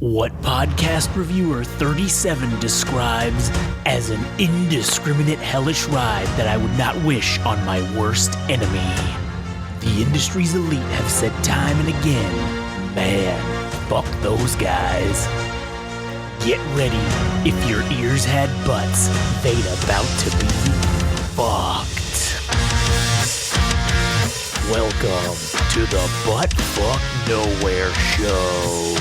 What podcast reviewer 37 describes as an indiscriminate hellish ride that I would not wish on my worst enemy. The industry's elite have said time and again, man, fuck those guys. Get ready, if your ears had butts, they'd about to be fucked. Welcome to the Butt Fuck Nowhere Show.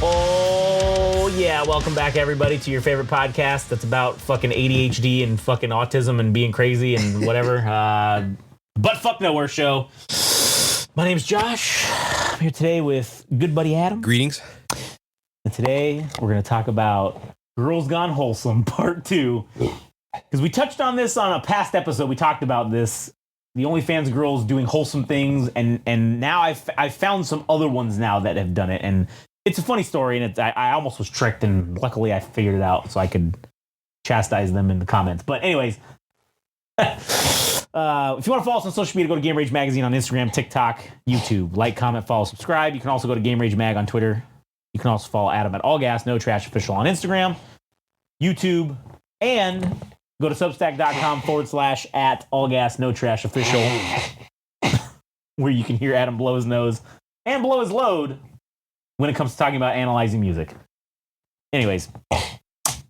Oh yeah, welcome back everybody to your favorite podcast that's about fucking ADHD and fucking autism and being crazy and whatever. Butt Fuck Nowhere Show. My name's Josh. I'm here today with good buddy Adam. Greetings. And today we're going to talk about Girls Gone Wholesome Part 2. Because we touched on this on a past episode. We talked about this. The OnlyFans girls doing wholesome things. And now I've found some other ones now that have done it. And it's a funny story. And I almost was tricked. And luckily I figured it out so I could chastise them in the comments. But anyways. If you want to follow us on social media, go to Game Rage Magazine on Instagram, TikTok, YouTube. Like, comment, follow, subscribe. You can also go to Game Rage Mag on Twitter. You can also follow Adam at All Gas No Trash Official on Instagram, YouTube, and go to substack.com/ at All Gas No Trash Official, where you can hear Adam blow his nose and blow his load when it comes to talking about analyzing music. Anyways,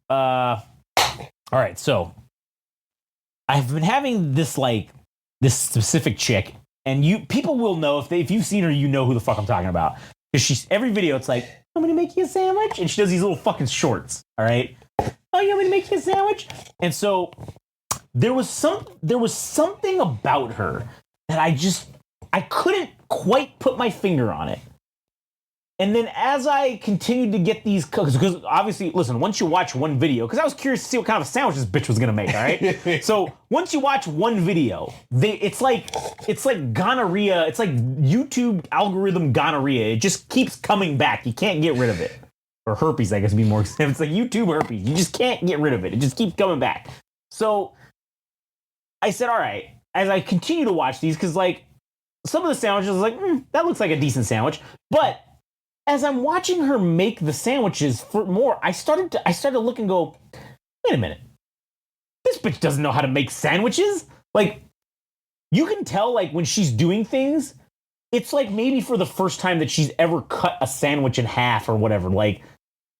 all right, so I've been having this specific chick, and people will know if you've seen her, you know who the fuck I'm talking about. Because she's every video, it's like, I'm gonna make you a sandwich, and she does these little fucking shorts. All right, oh, you want me to make you a sandwich? And so there was something about her that I couldn't quite put my finger on it. And then as I continued to get these cooks, because obviously, listen, once you watch one video, because I was curious to see what kind of a sandwich this bitch was gonna make, all right? So once you watch one video, it's like gonorrhea. It's like YouTube algorithm gonorrhea. It just keeps coming back. You can't get rid of it. Or herpes, I guess, would be more expensive. It's like YouTube herpes. You just can't get rid of it. It just keeps coming back. So I said, all right, as I continue to watch these, because like some of the sandwiches, I was like, that looks like a decent sandwich. But as I'm watching her make the sandwiches for more, I started to look and go, wait a minute. This bitch doesn't know how to make sandwiches. Like, you can tell, like, when she's doing things, it's like maybe for the first time that she's ever cut a sandwich in half or whatever. Like,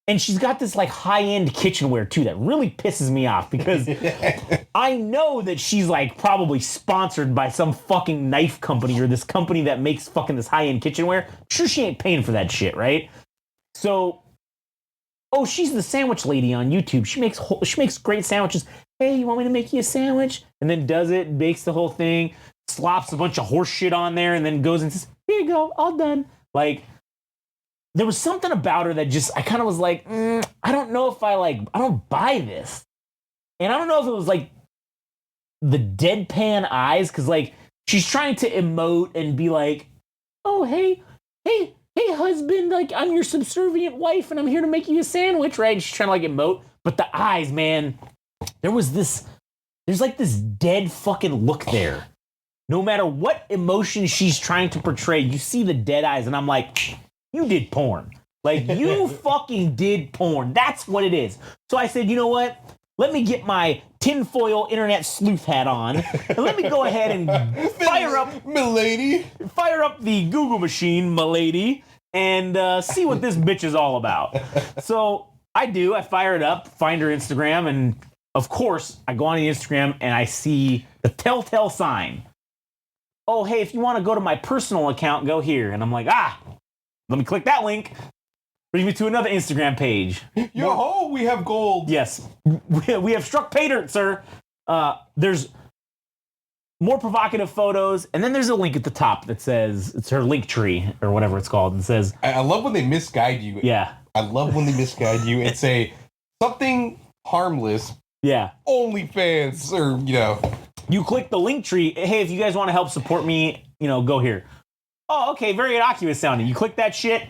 and she's got this, like, high-end kitchenware, too, that really pisses me off because I know that she's, like, probably sponsored by some fucking knife company or this company that makes fucking this high-end kitchenware. I'm sure she ain't paying for that shit, right? So, she's the sandwich lady on YouTube. She makes great sandwiches. Hey, you want me to make you a sandwich? And then does it, bakes the whole thing, slops a bunch of horse shit on there, and then goes and says, here you go, all done. Like, there was something about her that just, I kind of was like, I don't know if I don't buy this. And I don't know if it was like the deadpan eyes, because like she's trying to emote and be like, oh, hey, husband, like I'm your subservient wife and I'm here to make you a sandwich, right? And she's trying to like emote. But the eyes, man, there's like this dead fucking look there. No matter what emotion she's trying to portray, you see the dead eyes, and I'm like, you did porn. Like, you fucking did porn. That's what it is. So I said, you know what? Let me get my tinfoil internet sleuth hat on, and let me go ahead and fire up the Google machine, milady, and see what this bitch is all about. So I fire it up, find her Instagram, and of course, I go on the Instagram, and I see the telltale sign. Oh, hey, if you want to go to my personal account, go here. And I'm like, let me click that link. Brings me to another Instagram page. Yo-ho, we have gold. Yes. We have struck pay dirt, sir. There's more provocative photos. And then there's a link at the top that says, it's her link tree or whatever it's called. It says, I love when they misguide you. Yeah. I love when they misguide you and say something harmless. Yeah. OnlyFans or, You click the link tree. Hey, if you guys want to help support me, go here. Oh, okay, very innocuous sounding. You click that shit,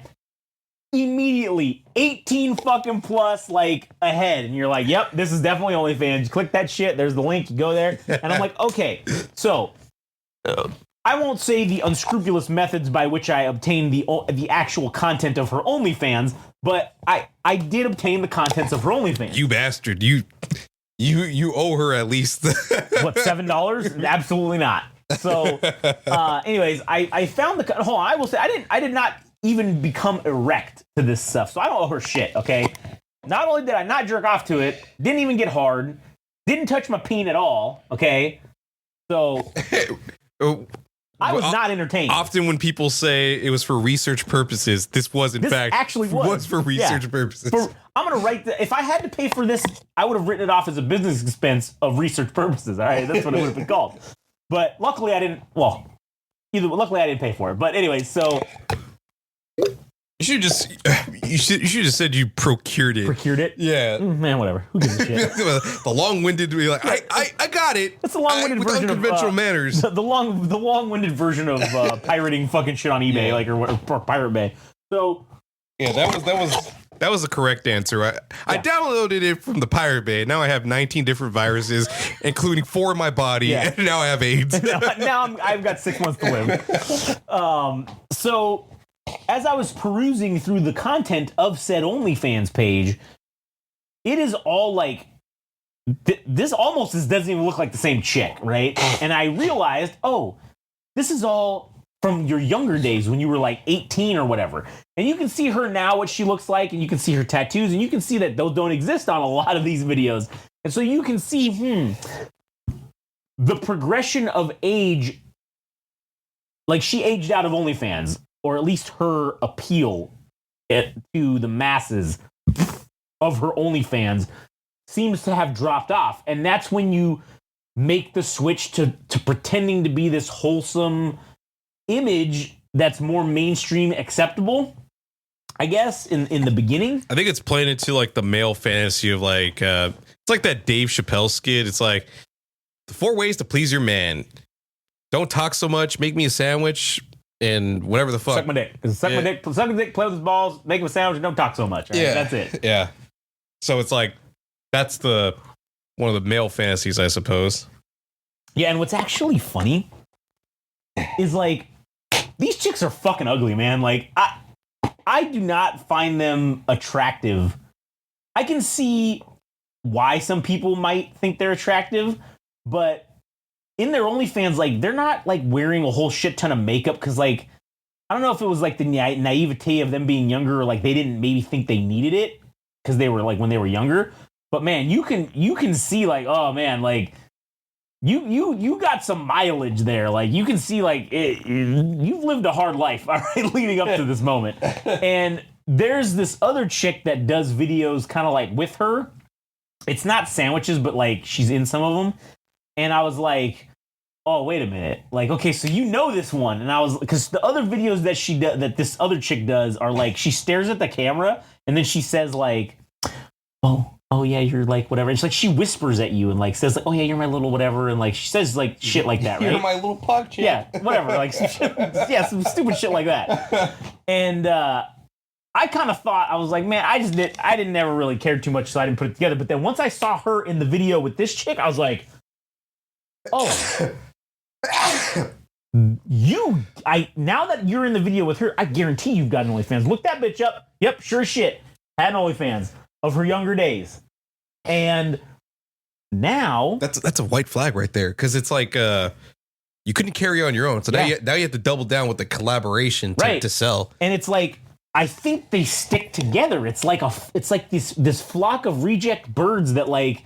immediately 18 fucking plus like ahead, and you're like, yep, this is definitely OnlyFans. You click that shit, there's the link, you go there, and I'm like, okay, so I won't say the unscrupulous methods by which I obtained the actual content of her OnlyFans, but I did obtain the contents of her OnlyFans. You bastard! You owe her at least what, $7? Absolutely not. So, anyways, I found the hold on. I will say I did not even become erect to this stuff, so I don't owe her shit. Okay, not only did I not jerk off to it, didn't even get hard, didn't touch my peen at all. Okay, so. I was not entertained. Often when people say it was for research purposes, this was in fact actually was for research purposes. I'm going to write if I had to pay for this, I would have written it off as a business expense of research purposes. All right, that's what it would have been called. But luckily I didn't. Well, luckily I didn't pay for it. But anyway, so you should just said you procured it. Procured it? Yeah. Man, whatever. Who gives a shit? The long-winded, be like, I got it. It's the long-winded version of unconventional manners. The long-winded version of pirating fucking shit on eBay, or Pirate Bay. So yeah, that was the correct answer. I downloaded it from the Pirate Bay. Now I have 19 different viruses, including 4 in my body, and now I have AIDS. now I've got 6 months to live. So as I was perusing through the content of said OnlyFans page, it is all like this almost doesn't even look like the same chick, right? And I realized, oh, this is all from your younger days when you were like 18 or whatever. And you can see her now, what she looks like, and you can see her tattoos, and you can see that those don't exist on a lot of these videos. And so you can see, the progression of age. Like, she aged out of OnlyFans, or at least her appeal to the masses of her OnlyFans seems to have dropped off. And that's when you make the switch to pretending to be this wholesome image that's more mainstream acceptable, I guess, in the beginning. I think it's playing into like the male fantasy of like, it's like that Dave Chappelle skit. It's like the 4 ways to please your man. Don't talk so much, make me a sandwich, and whatever the fuck. Suck my dick. Suck my dick, play with his balls, make him a sandwich, and don't talk so much. Right? Yeah. That's it. Yeah. So it's like, that's one of the male fantasies, I suppose. Yeah, and what's actually funny is like, these chicks are fucking ugly, man. Like, I do not find them attractive. I can see why some people might think they're attractive, but in their OnlyFans, like, they're not like wearing a whole shit ton of makeup because, like, I don't know if it was like the naivete of them being younger, or like they didn't maybe think they needed it because they were like when they were younger. But man, you can see like, oh man, like you got some mileage there. Like you can see like you've lived a hard life, all right, leading up to this moment. And there's this other chick that does videos kind of like with her. It's not sandwiches, but like she's in some of them. And I was like, oh, wait a minute. Like, okay, so you know this one. And I was, because the other videos that she does, that this other chick does, are like, she stares at the camera and then she says like, oh yeah, you're like whatever. It's like she whispers at you and like says like, oh yeah, you're my little whatever. And like she says like shit like that, right? You're my little pug chick. Yeah, whatever. Like some shit, yeah, some stupid shit like that. And I kind of thought, I was like, man, I didn't never really care too much, so I didn't put it together. But then once I saw her in the video with this chick, I was like, oh, now that you're in the video with her, I guarantee you've got an OnlyFans. Look that bitch up. Yep, sure as shit. Had an OnlyFans of her younger days. And now that's a white flag right there, because it's like you couldn't carry on your own. So now you have to double down with the collaboration to sell. And it's like, I think they stick together. It's like this flock of reject birds that like,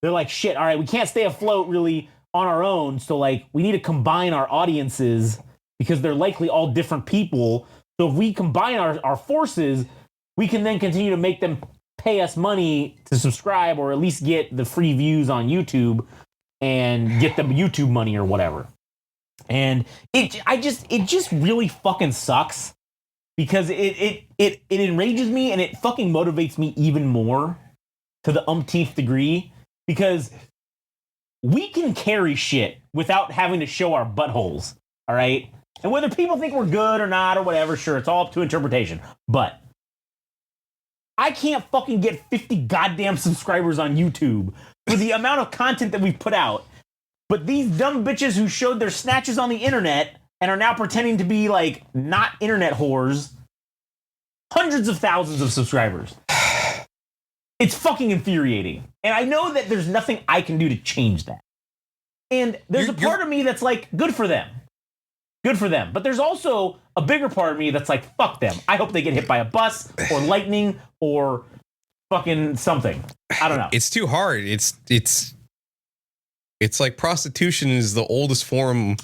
they're like, shit, all right, we can't stay afloat really on our own. So like, we need to combine our audiences because they're likely all different people. So if we combine our forces, we can then continue to make them pay us money to subscribe, or at least get the free views on YouTube and get the YouTube money or whatever. And it just really fucking sucks, because it enrages me and it fucking motivates me even more to the umpteenth degree, because we can carry shit without having to show our buttholes, all right? And whether people think we're good or not or whatever, sure, it's all up to interpretation. But I can't fucking get 50 goddamn subscribers on YouTube for the amount of content that we've put out. But these dumb bitches who showed their snatches on the internet and are now pretending to be like not internet whores, hundreds of thousands of subscribers. It's fucking infuriating. And I know that there's nothing I can do to change that. And there's a part of me that's like, good for them. Good for them. But there's also a bigger part of me that's like, fuck them. I hope they get hit by a bus or lightning or fucking something. I don't know. It's too hard. It's like prostitution is the oldest form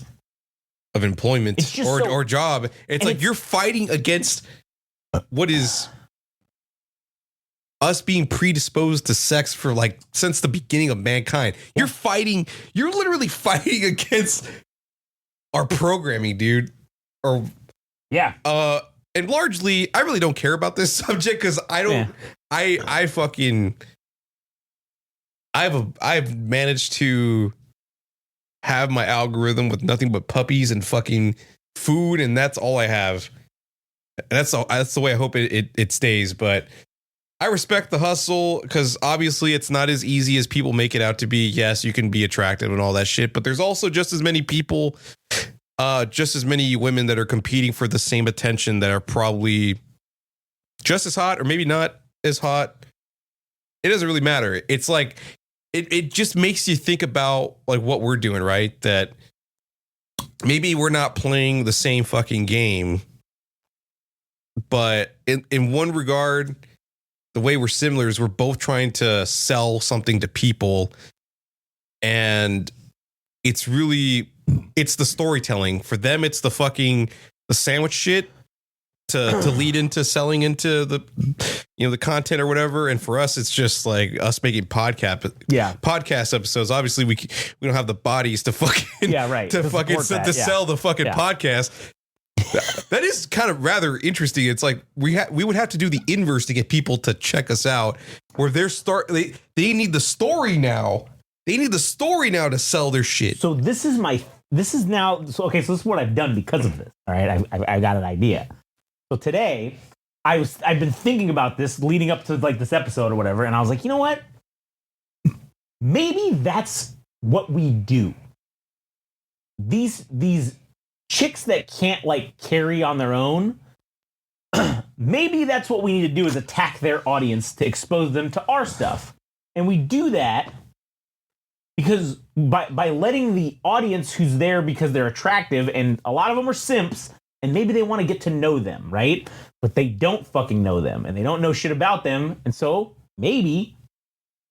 of employment or job. It's like you're fighting against what is us being predisposed to sex for like since the beginning of mankind. You're literally fighting against our programming, dude. And largely I really don't care about this subject because I've managed to have my algorithm with nothing but puppies and fucking food, and that's all I have. And that's the way I hope it stays. But I respect the hustle because obviously it's not as easy as people make it out to be. Yes, you can be attractive and all that shit, but there's also just as many people, just as many women that are competing for the same attention that are probably just as hot or maybe not as hot. It doesn't really matter. It's like it just makes you think about like what we're doing, right? That maybe we're not playing the same fucking game, but in one regard, the way we're similar is we're both trying to sell something to people, and it's the storytelling. For them, it's the sandwich shit to lead into selling into the content or whatever. And for us, it's just like us making podcast episodes. Obviously, we don't have the bodies to fucking to sell the fucking podcast. That is kind of rather interesting. It's like we would have to do the inverse to get people to check us out. Where they need the story now. They need the story now to sell their shit. So this is this is what I've done because of this. All right, I got an idea. So today I've been thinking about this leading up to like this episode or whatever, and I was like, you know what? Maybe that's what we do. These chicks that can't like carry on their own, maybe that's what we need to do is attack their audience to expose them to our stuff. And we do that because by letting the audience who's there because they're attractive, and a lot of them are simps, and maybe they want to get to know them, right? But they don't fucking know them, and they don't know shit about them. And so maybe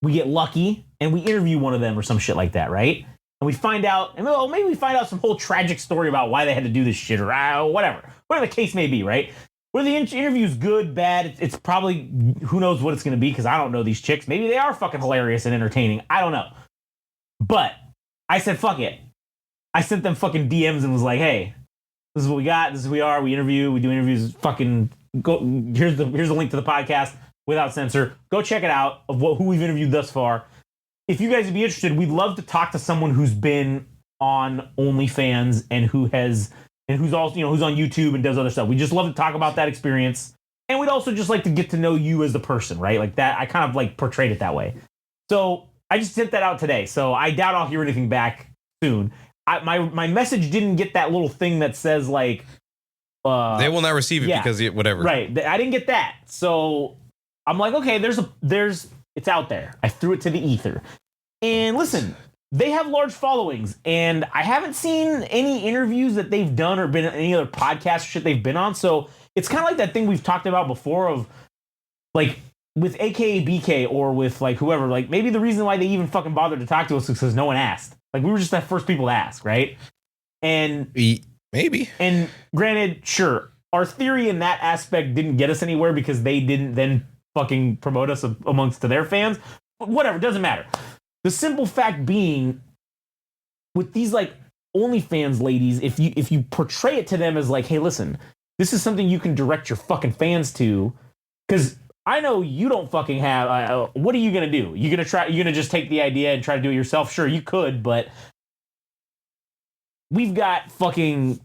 we get lucky and we interview one of them or some shit like that, right? And we find out, and maybe we find out some whole tragic story about why they had to do this shit or whatever the case may be, right? Whether the interview's good, bad, it's probably, who knows what it's going to be because I don't know these chicks. Maybe they are fucking hilarious and entertaining. I don't know. But I said, fuck it. I sent them fucking DMs and was like, hey, this is what we got. This is who we are. We interview. We do interviews. Fucking go. Here's the link to the podcast without censor. Go check it out of who we've interviewed thus far. If you guys would be interested, we'd love to talk to someone who's been on OnlyFans and who's also, who's on YouTube and does other stuff. We just love to talk about that experience. And we'd also just like to get to know you as the person, right? Like that, I kind of like portrayed it that way. So I just sent that out today. So I doubt I'll hear anything back soon. My message didn't get that little thing that says like, they will not receive it because whatever. Right. I didn't get that. So I'm like, okay, it's out there. I threw it to the ether. And listen, they have large followings, and I haven't seen any interviews that they've done or been any other podcast shit they've been on. So it's kind of like that thing we've talked about before of like with AKA BK or with like whoever, like maybe the reason why they even fucking bothered to talk to us is because no one asked. Like we were just the first people to ask, right? And maybe. And granted, sure, our theory in that aspect didn't get us anywhere because they didn't then fucking promote us amongst their fans. But whatever, doesn't matter. The simple fact being, with these like OnlyFans ladies, if you portray it to them as like, hey, listen, this is something you can direct your fucking fans to, because I know you don't fucking have. What are you gonna do? You gonna just take the idea and try to do it yourself? Sure, you could, but we've got fucking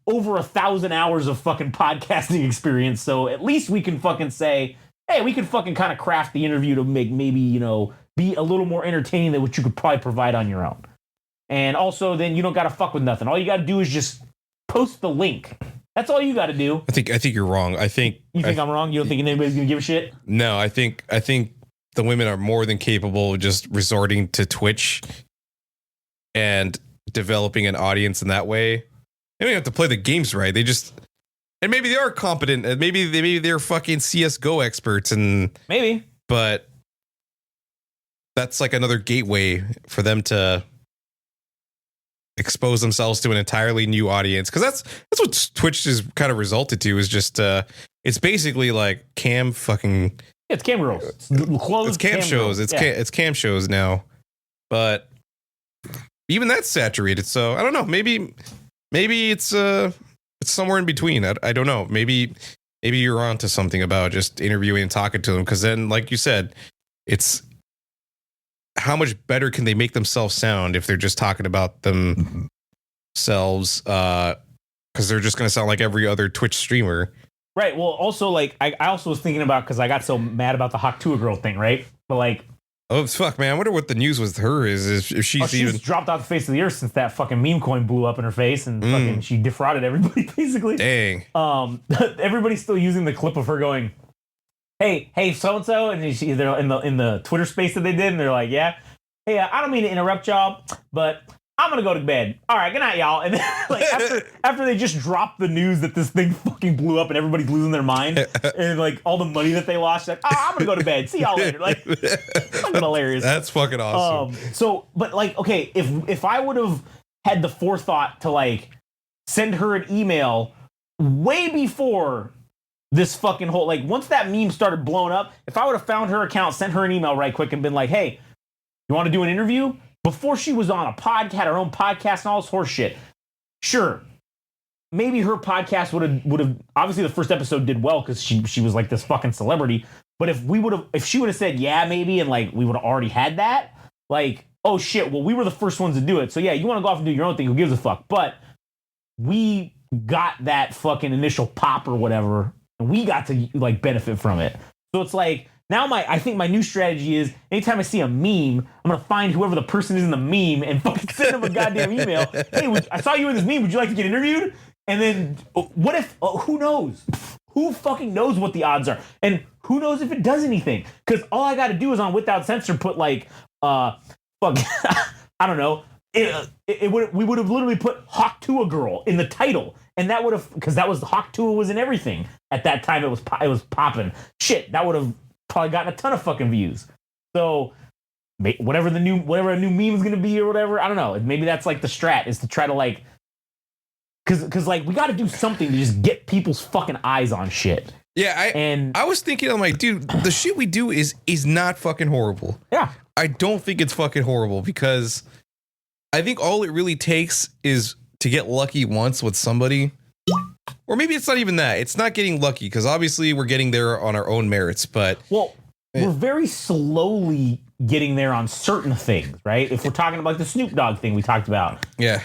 over 1,000 hours of fucking podcasting experience, so at least we can fucking say, hey, we can fucking kind of craft the interview to make maybe, be a little more entertaining than what you could probably provide on your own. And also, then you don't got to fuck with nothing. All you got to do is just post the link. That's all you got to do. I think you're wrong. You think I'm wrong? You don't think anybody's gonna give a shit? No, I think the women are more than capable of just resorting to Twitch and developing an audience in that way. They don't have to play the games right. They just, and maybe they are competent, and maybe they're fucking CS:GO experts, and but that's like another gateway for them to expose themselves to an entirely new audience, because that's what Twitch has kind of resulted to, is just it's basically like cam fucking it's cam girls, it's cam shows, it's cam shows now, but even that's saturated. So I don't know, maybe it's somewhere in between. I don't know, maybe you're onto something about just interviewing and talking to them, because then, like you said, it's how much better can they make themselves sound if they're just talking about themselves, because they're just going to sound like every other Twitch streamer. Right. Well, also, like, I also was thinking about, because I got so mad about the Hawk2 girl thing, right? But, like... Oh, fuck, man. I wonder what the news with her is if she's even... dropped off the face of the earth since that fucking meme coin blew up in her face, and fucking she defrauded everybody, basically. Dang. Everybody's still using the clip of her going... Hey, so and so, and they're in the Twitter space that they did, and they're like, yeah, hey, I don't mean to interrupt y'all, but I'm gonna go to bed. All right, good night, y'all. And then, like, after they just dropped the news that this thing fucking blew up and everybody's losing their mind, and like all the money that they lost, like, I'm gonna go to bed. See y'all later. Like, fucking hilarious. That's fucking awesome. So, but like, okay, if I would have had the forethought to like send her an email way before this fucking whole, like, once that meme started blowing up, if I would have found her account, sent her an email right quick and been like, hey, you want to do an interview? Before she was on a podcast, her own podcast and all this horse shit. Sure. Maybe her podcast would have obviously the first episode did well because she was like this fucking celebrity. But if she would have said yeah, maybe, and like we would have already had that, like, oh shit, well, we were the first ones to do it. So yeah, you want to go off and do your own thing, who gives a fuck? But we got that fucking initial pop or whatever, and we got to like benefit from it. So it's like, now I think my new strategy is anytime I see a meme, I'm going to find whoever the person is in the meme and fucking send them a goddamn email. Hey, I saw you in this meme. Would you like to get interviewed? And then what if, who knows? Who fucking knows what the odds are? And who knows if it does anything? Because all I got to do is on Without Censor put like, fuck, I don't know. We would have literally put Hawk2 girl in the title. And that would have, because that was Hawk2 was in everything. At that time, it was popping. Shit, that would have probably gotten a ton of fucking views. So whatever a new meme is gonna be or whatever, I don't know. Maybe that's like the strat, is to try to like, because like we got to do something to just get people's fucking eyes on shit. Yeah, I was thinking, I'm like, dude, the shit we do is not fucking horrible. Yeah, I don't think it's fucking horrible, because I think all it really takes is to get lucky once with somebody. Or maybe it's not even that. It's not getting lucky, because obviously we're getting there on our own merits. But we're very slowly getting there on certain things, right? If we're talking about the Snoop Dogg thing we talked about, yeah,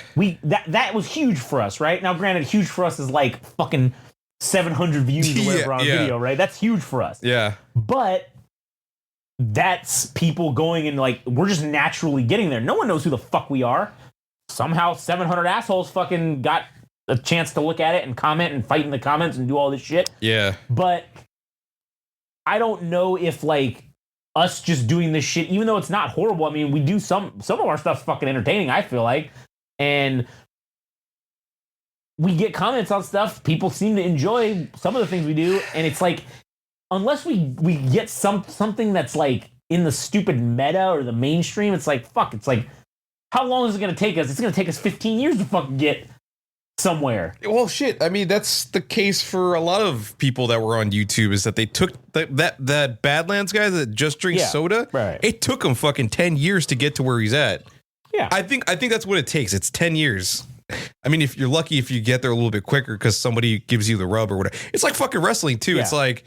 that was huge for us, right? Now, granted, huge for us is like fucking 700 views or whatever on video, right? That's huge for us. Yeah, but that's people going and like we're just naturally getting there. No one knows who the fuck we are. Somehow, 700 assholes fucking got a chance to look at it and comment and fight in the comments and do all this shit. Yeah. But I don't know if like us just doing this shit, even though it's not horrible. I mean, we do some of our stuff's fucking entertaining, I feel like. And we get comments on stuff. People seem to enjoy some of the things we do. And it's like, unless we get something that's like in the stupid meta or the mainstream, it's like, fuck, it's like, how long is it going to take us? It's going to take us 15 years to fucking get somewhere. Well, shit. I mean, that's the case for a lot of people that were on YouTube, is that they took that Badlands guy that just drinks soda. Right. It took him fucking 10 years to get to where he's at. Yeah. I think that's what it takes. It's 10 years. I mean, if you're lucky, if you get there a little bit quicker because somebody gives you the rub or whatever. It's like fucking wrestling too. Yeah. It's like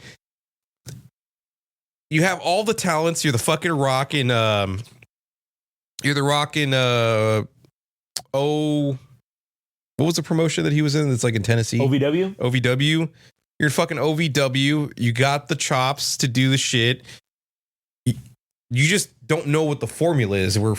you have all the talents. You're the fucking Rock in what was the promotion that he was in that's like in Tennessee? OVW. You're fucking OVW. You got the chops to do the shit. You just don't know what the formula is. We're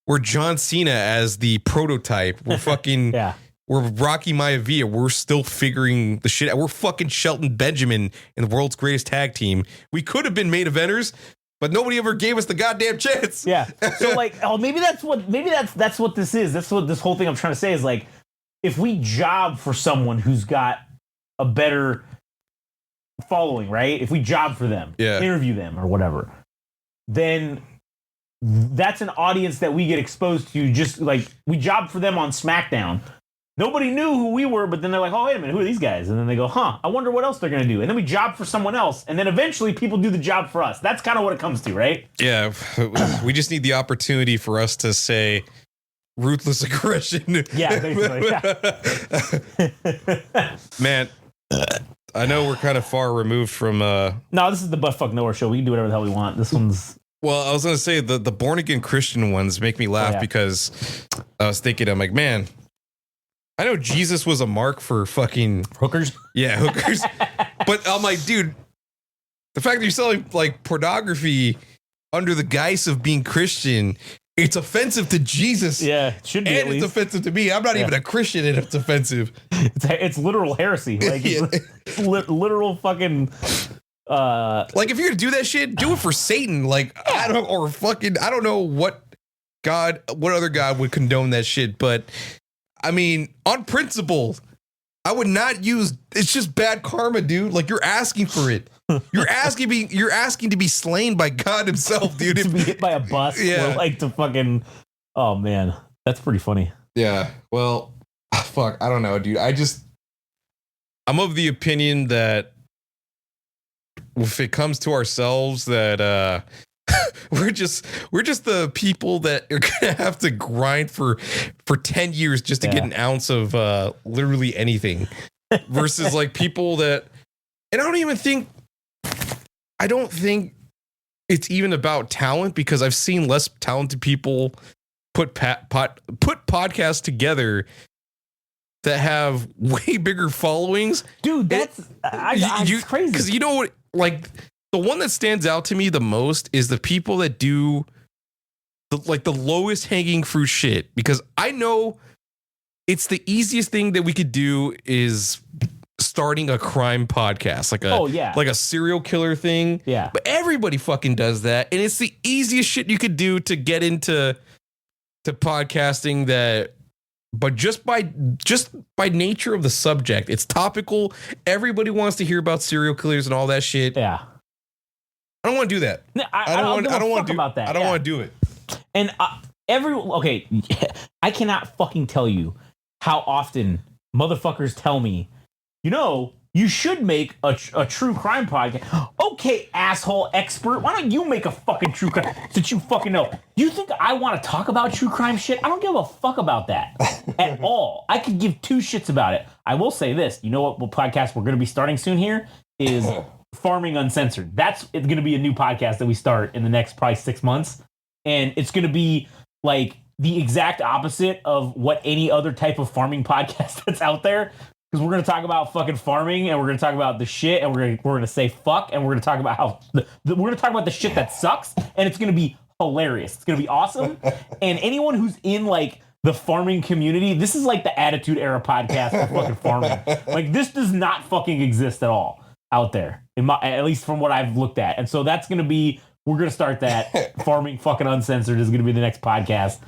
we're John Cena as the prototype. We're fucking Yeah. We're Rocky Maivia. We're still figuring the shit out. We're fucking Shelton Benjamin in the world's greatest tag team. We could have been main eventers, but nobody ever gave us the goddamn chance. Yeah. So like, maybe that's what this is. That's what this whole thing I'm trying to say is like, if we job for someone who's got a better following, right? If we job for them, interview them or whatever, then that's an audience that we get exposed to. Just like we job for them on SmackDown. Nobody knew who we were, but then they're like, oh, wait a minute, who are these guys? And then they go, I wonder what else they're going to do. And then we job for someone else. And then eventually people do the job for us. That's kind of what it comes to, right? Yeah. We just need the opportunity for us to say ruthless aggression. Yeah, basically. Yeah. Man, I know we're kind of far removed from... No, this is the Buttfuck Nowhere show. We can do whatever the hell we want. This one's... Well, I was going to say the born-again Christian ones make me laugh because I was thinking, I'm like, man... I know Jesus was a mark for fucking hookers. Yeah, hookers. But I'm like, dude, the fact that you're selling like pornography under the guise of being Christian, it's offensive to Jesus. Yeah, it should be. And it's offensive to me. I'm not even a Christian, and it's offensive. It's literal heresy. Like it's literal fucking. Like if you're gonna do that shit, do it for Satan. Like I don't know what other God would condone that shit, but. I mean, on principle, I would not use. It's just bad karma, dude. Like you're asking for it. You're asking to be slain by God Himself, dude. To be hit by a bus. Or like to fucking. Oh man, that's pretty funny. Yeah. Well, fuck. I don't know, dude. I'm of the opinion that if it comes to ourselves, that we're just the people that are gonna have to grind for 10 years just to get an ounce of literally anything versus like people that, and I don't think it's even about talent because I've seen less talented people put podcasts together that have way bigger followings. Dude, that's crazy. Because you know what, like the one that stands out to me the most is the people that do the lowest hanging fruit shit, because I know it's the easiest thing that we could do is starting a crime podcast, like a serial killer thing. Yeah. But everybody fucking does that. And it's the easiest shit you could do to get into podcasting but just by nature of the subject, it's topical. Everybody wants to hear about serial killers and all that shit. Yeah. I don't want to do that. No, I don't want to do that. I don't want to do it. And I cannot fucking tell you how often motherfuckers tell me, you should make a true crime podcast. Okay, asshole expert, why don't you make a fucking true crime since you fucking know? You think I want to talk about true crime shit? I don't give a fuck about that at all. I could give two shits about it. I will say this. You know what podcast we're going to be starting soon here is Farming Uncensored. It's going to be a new podcast that we start in the next probably 6 months. And it's going to be like the exact opposite of what any other type of farming podcast that's out there. Because we're going to talk about fucking farming, and we're going to talk about the shit, and we're going to say fuck, and we're going to talk about how we're going to talk about the shit that sucks, and it's going to be hilarious. It's going to be awesome. And anyone who's in like the farming community, this is like the Attitude Era podcast for fucking farming. Like this does not fucking exist at all out there, at least from what I've looked at. And so that's going to be, we're going to start that. Farming fucking Uncensored is going to be the next podcast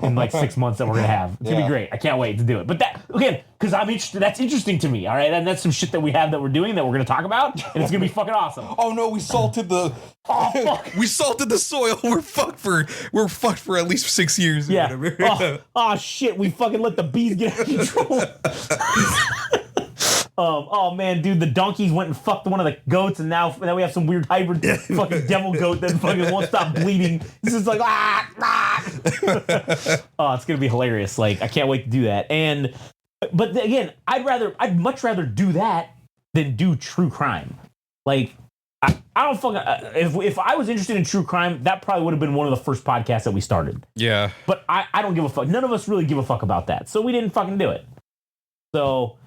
in like 6 months that we're going to have. It's going to be great. I can't wait to do it. But that, again, because I'm interested, that's interesting to me, all right? And that's some shit that we have that we're doing that we're going to talk about, and it's going to be fucking awesome. Oh no, we salted the... Oh, fuck. We salted the soil. We're fucked for at least 6 years. Yeah. Oh, shit, we fucking let the bees get out of control. Oh man, dude, the donkeys went and fucked one of the goats, and now we have some weird hybrid fucking devil goat that fucking won't stop bleeding. This is like Oh, it's gonna be hilarious. Like I can't wait to do that. But again, I'd much rather do that than do true crime. Like I don't fucking if I was interested in true crime, that probably would have been one of the first podcasts that we started. Yeah. But I don't give a fuck. None of us really give a fuck about that, so we didn't fucking do it. So.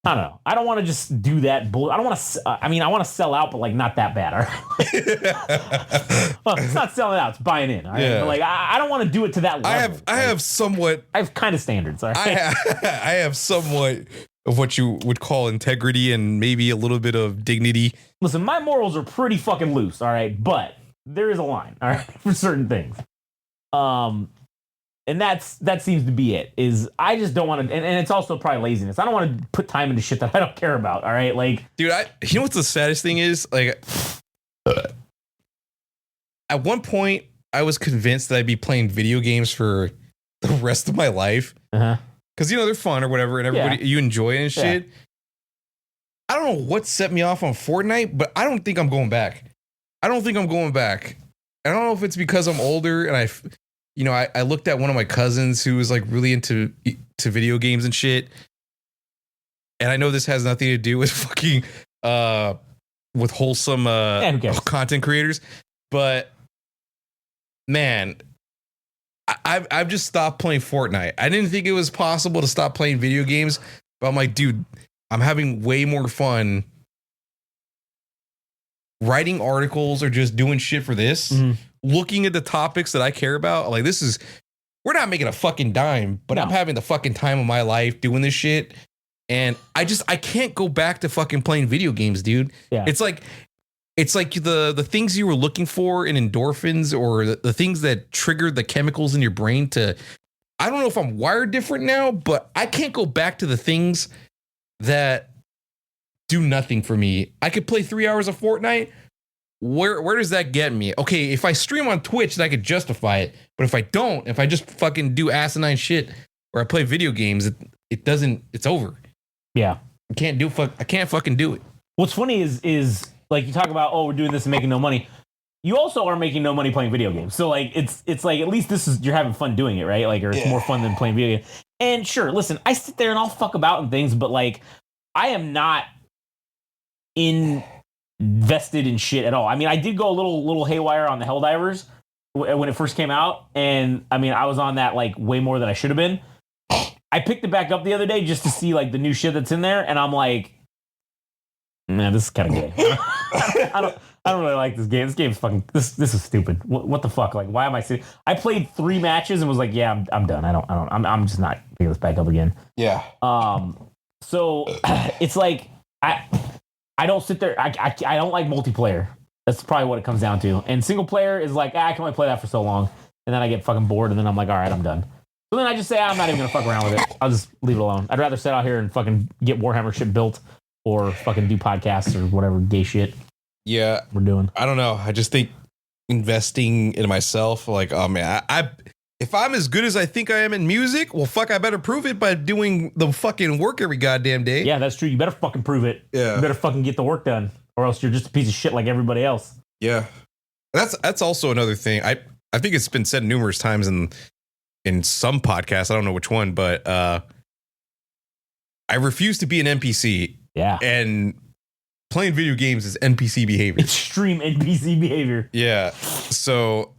I don't know. I don't want to just do that. I don't want to. I mean, I want to sell out, but like not that bad. All right? Well, it's not selling out; it's buying in. All right? Yeah. But like, I don't want to do it to that level. I have somewhat. I have kind of standards. All right? I have somewhat of what you would call integrity and maybe a little bit of dignity. Listen, my morals are pretty fucking loose. All right, but there is a line. All right, for certain things. And that seems to be it. Is I just don't want to, and it's also probably laziness. I don't want to put time into shit that I don't care about. All right, like, Dude, you know what the saddest thing is? Like, at one point, I was convinced that I'd be playing video games for the rest of my life because they're fun or whatever, and everybody you enjoy it and shit. Yeah. I don't know what set me off on Fortnite, but I don't think I'm going back. I don't know if it's because I'm older and I looked at one of my cousins who was like really into video games and shit. And I know this has nothing to do with fucking with wholesome content creators, but man, I've just stopped playing Fortnite. I didn't think it was possible to stop playing video games, but I'm like, dude, I'm having way more fun writing articles or just doing shit for this. Mm-hmm. Looking at the topics that I care about, like we're not making a fucking dime, but I'm having the fucking time of my life doing this shit. And I can't go back to fucking playing video games, dude. Yeah. It's like the things you were looking for in endorphins or the things that triggered the chemicals in your brain I don't know if I'm wired different now, but I can't go back to the things that do nothing for me. I could play 3 hours of Fortnite. Where does that get me? Okay, if I stream on Twitch, then I could justify it. But if I don't, if I just fucking do asinine shit or I play video games, it doesn't. It's over. Yeah, I can't fucking do it. What's funny is like you talk about, we're doing this and making no money. You also are making no money playing video games. So like it's like at least you're having fun doing it, right? Like, or it's more fun than playing video games. And sure, listen, I sit there and I'll fuck about and things, but like I am not invested in shit at all. I mean, I did go a little haywire on the Helldivers when it first came out, and I mean, I was on that like way more than I should have been. I picked it back up the other day just to see like the new shit that's in there, and I'm like, man, this is kind of gay. I don't really like this game. This game's fucking. This is stupid. What the fuck? Like, why am I sitting? I played 3 matches and was like, yeah, I'm done. I'm just not picking this back up again. Yeah. So it's like I don't sit there. I don't like multiplayer. That's probably what it comes down to. And single player is like, I can only play that for so long. And then I get fucking bored. And then I'm like, all right, I'm done. So then I just say, I'm not even going to fuck around with it. I'll just leave it alone. I'd rather sit out here and fucking get Warhammer shit built or fucking do podcasts or whatever gay shit. Yeah. We're doing. I don't know. I just think investing in myself, like, oh man, if I'm as good as I think I am in music, well, fuck, I better prove it by doing the fucking work every goddamn day. Yeah, that's true. You better fucking prove it. Yeah. You better fucking get the work done, or else you're just a piece of shit like everybody else. Yeah. That's also another thing. I think it's been said numerous times in some podcasts. I don't know which one, but I refuse to be an NPC. Yeah. And playing video games is NPC behavior. Extreme NPC behavior. Yeah. So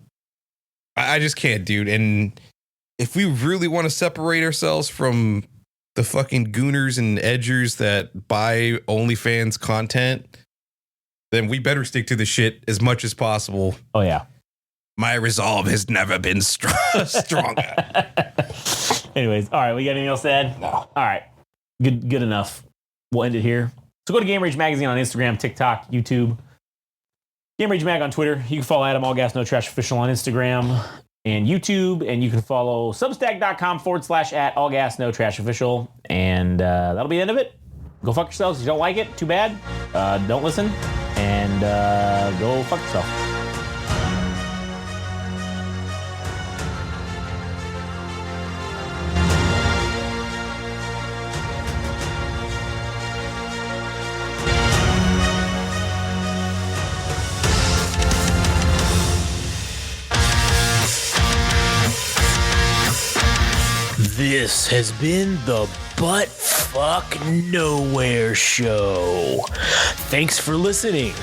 I just can't, dude. And if we really want to separate ourselves from the fucking gooners and edgers that buy OnlyFans content, then we better stick to the shit as much as possible. Oh, yeah. My resolve has never been stronger. Anyways, all right. We got anything else to add? No. All right. Good enough. We'll end it here. So go to Game Rage Magazine on Instagram, TikTok, YouTube. Game Rage Mag on Twitter. You can follow Adam All Gas No Trash Official on Instagram and YouTube. And you can follow substack.com/at All Gas No Trash Official. And that'll be the end of it. Go fuck yourselves. If you don't like it, too bad. Don't listen. And go fuck yourself. This has been the But Fuck Nowhere Show. Thanks for listening.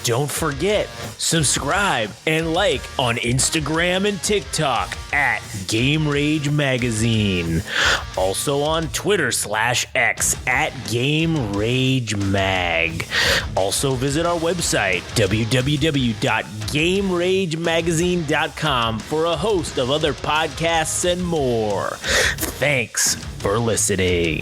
Don't forget, subscribe and like on Instagram and TikTok at Game Rage Magazine. Also on Twitter/X at Game Rage Mag. Also visit our website, www.gameragemagazine.com, for a host of other podcasts and more. Thanks for listening.